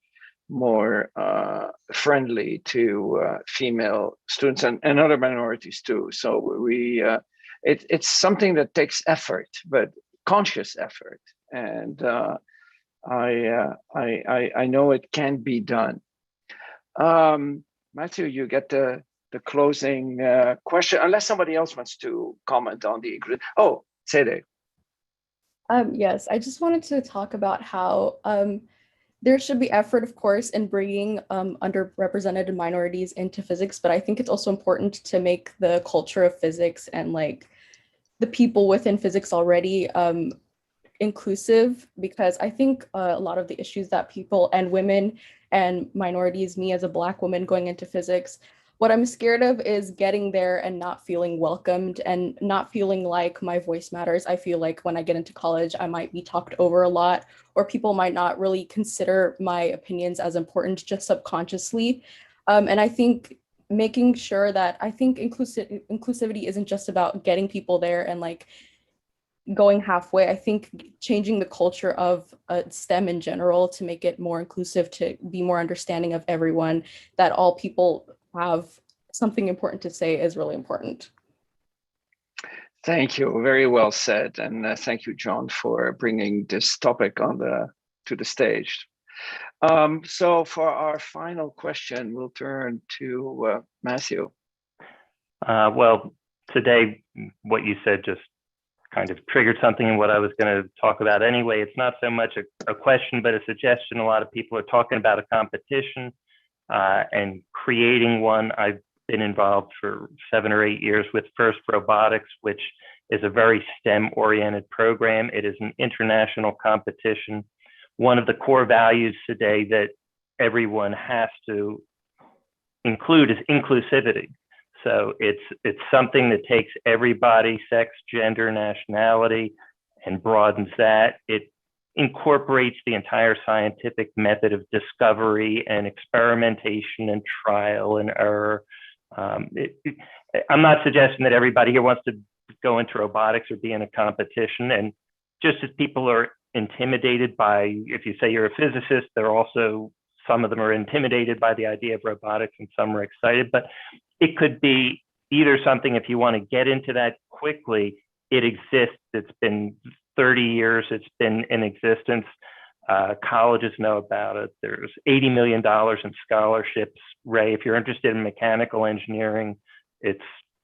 friendly to female students and other minorities too. So it's something that takes effort, but conscious effort, and I know it can be done. Matthew, you get the closing question, unless somebody else wants to comment on the. Oh, Sede. Yes, I just wanted to talk about how there should be effort, of course, in bringing underrepresented minorities into physics, but I think it's also important to make the culture of physics and the people within physics already inclusive, because I think a lot of the issues that people and women and minorities, me as a Black woman going into physics, what I'm scared of is getting there and not feeling welcomed and not feeling like my voice matters. I feel like when I get into college, I might be talked over a lot, or people might not really consider my opinions as important, just subconsciously. And I think making sure that inclusivity isn't just about getting people there and going halfway. I think changing the culture of STEM in general to make it more inclusive, to be more understanding of everyone, that all people have something important to say is really important. Thank you. Very well said. And thank you, John, for bringing this topic to the stage. So for our final question, we'll turn to Matthew. Well, today, what you said just kind of triggered something in what I was going to talk about anyway. It's not so much a question, but a suggestion. A lot of people are talking about a competition and creating one. I've been involved for 7 or 8 years with FIRST Robotics, which is a very STEM-oriented program. It is an international competition. One of the core values today that everyone has to include is inclusivity. So it's something that takes everybody, sex, gender, nationality, and broadens that. It incorporates the entire scientific method of discovery and experimentation and trial and error. I'm not suggesting that everybody here wants to go into robotics or be in a competition. And just as people are intimidated by, if you say you're a physicist, they're also, some of them are intimidated by the idea of robotics and some are excited, but it could be either something, if you want to get into that quickly, it exists. It's been 30 years, it's been in existence. Colleges know about it. There's $80 million in scholarships. Ray, if you're interested in mechanical engineering, it's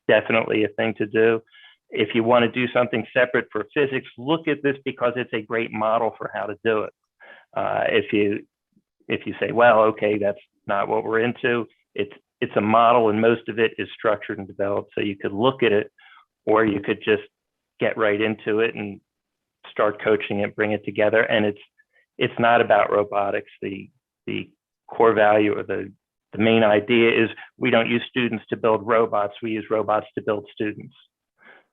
definitely a thing to do. If you want to do something separate for physics, look at this because it's a great model for how to do it. If you say, well, okay, that's not what we're into, it's a model and most of it is structured and developed. So you could look at it, or you could just get right into it and start coaching it, bring it together. And it's not about robotics. The core value or the main idea is we don't use students to build robots. We use robots to build students.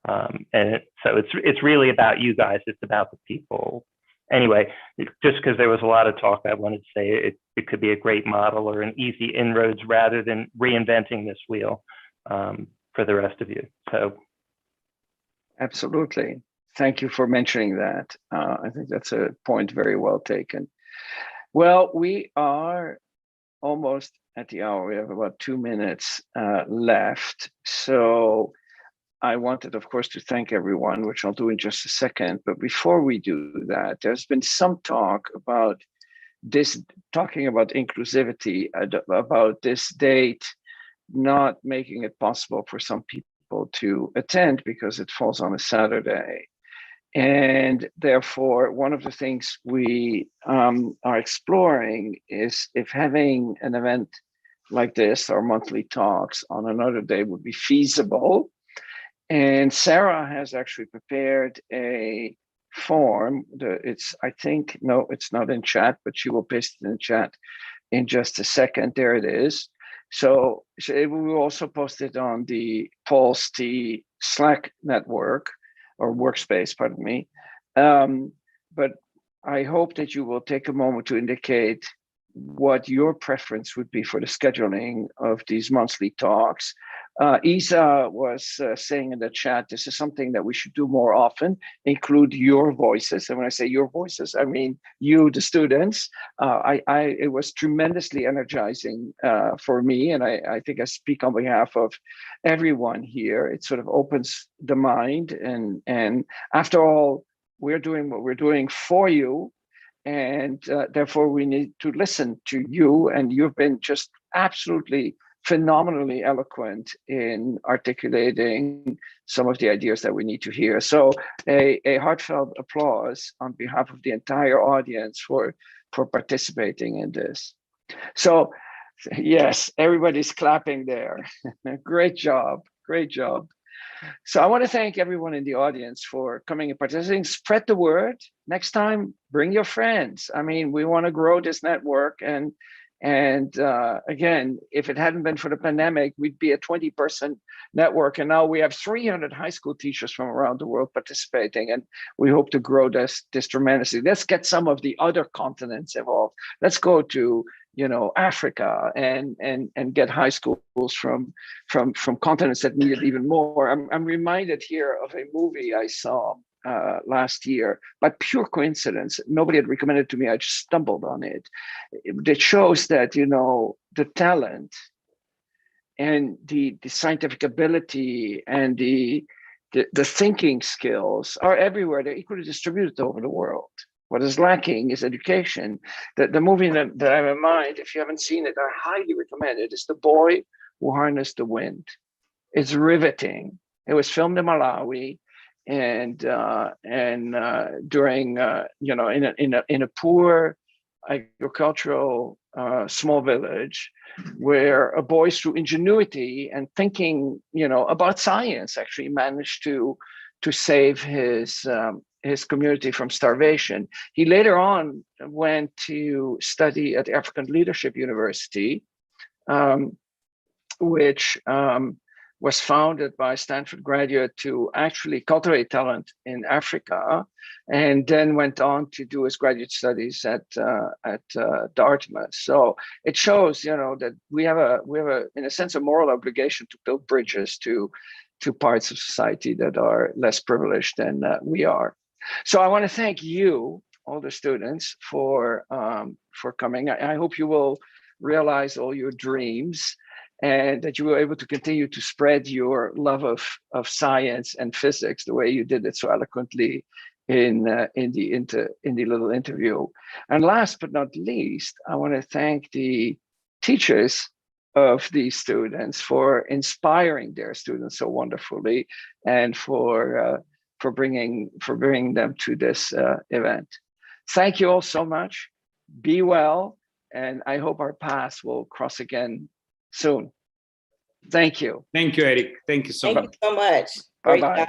So it's really about you guys. It's about the people. Anyway, just because there was a lot of talk, I wanted to say it could be a great model or an easy inroads rather than reinventing this wheel for the rest of you. So, absolutely. Thank you for mentioning that. I think that's a point very well taken. Well, we are almost at the hour. We have about 2 minutes left. So I wanted, of course, to thank everyone, which I'll do in just a second. But before we do that, there's been some talk about this, talking about inclusivity, about this date not making it possible for some people to attend because it falls on a Saturday. And therefore, one of the things we are exploring is if having an event like this, our monthly talks, on another day would be feasible. And Sarah has actually prepared a form. I think, no, it's not in chat, but she will paste it in chat in just a second. There it is. So we will also post it on the PoLS-T Slack network, or workspace, pardon me. But I hope that you will take a moment to indicate what your preference would be for the scheduling of these monthly talks. Isa was saying in the chat, this is something that we should do more often, include your voices. And when I say your voices, I mean you, the students. It was tremendously energizing for me, and I think I speak on behalf of everyone here. It sort of opens the mind, and after all, we're doing what we're doing for you, and therefore we need to listen to you, and you've been just absolutely phenomenally eloquent in articulating some of the ideas that we need to hear. So a heartfelt applause on behalf of the entire audience for participating in this. So yes, everybody's clapping there. Great job, great job. So I want to thank everyone in the audience for coming and participating. Spread the word. Next time, bring your friends. I mean, we want to grow this network, and again, if it hadn't been for the pandemic, we'd be a 20-person network. And now we have 300 high school teachers from around the world participating. And we hope to grow this tremendously. Let's get some of the other continents involved. Let's go to, Africa and get high schools from continents that need it even more. I'm reminded here of a movie I saw last year by pure coincidence. Nobody had recommended it to me. I just stumbled on it. That shows that the talent and the scientific ability and the thinking skills are everywhere. They're equally distributed over the world. What is lacking is education. The movie that I have in mind, if you haven't seen it, I highly recommend it. It's The Boy Who Harnessed the Wind. It's riveting. It was filmed in Malawi, and during in a poor agricultural small village, where a boy, through ingenuity and thinking about science, actually managed to save his community from starvation. He later on went to study at African Leadership University, which was founded by a Stanford graduate to actually cultivate talent in Africa, and then went on to do his graduate studies at Dartmouth. So it shows, that we have a in a sense a moral obligation to build bridges to to parts of society that are less privileged than we are. So I want to thank you, all the students, for coming. I hope you will realize all your dreams and that you were able to continue to spread your love of science and physics the way you did it so eloquently in the little interview. And last but not least, I want to thank the teachers of these students for inspiring their students so wonderfully, and for bringing them to this event. Thank you all so much. Be well, and I hope our paths will cross again soon. Thank you. Thank you, Eric. Thank you so much. Thank you so much. Bye-bye. Great job.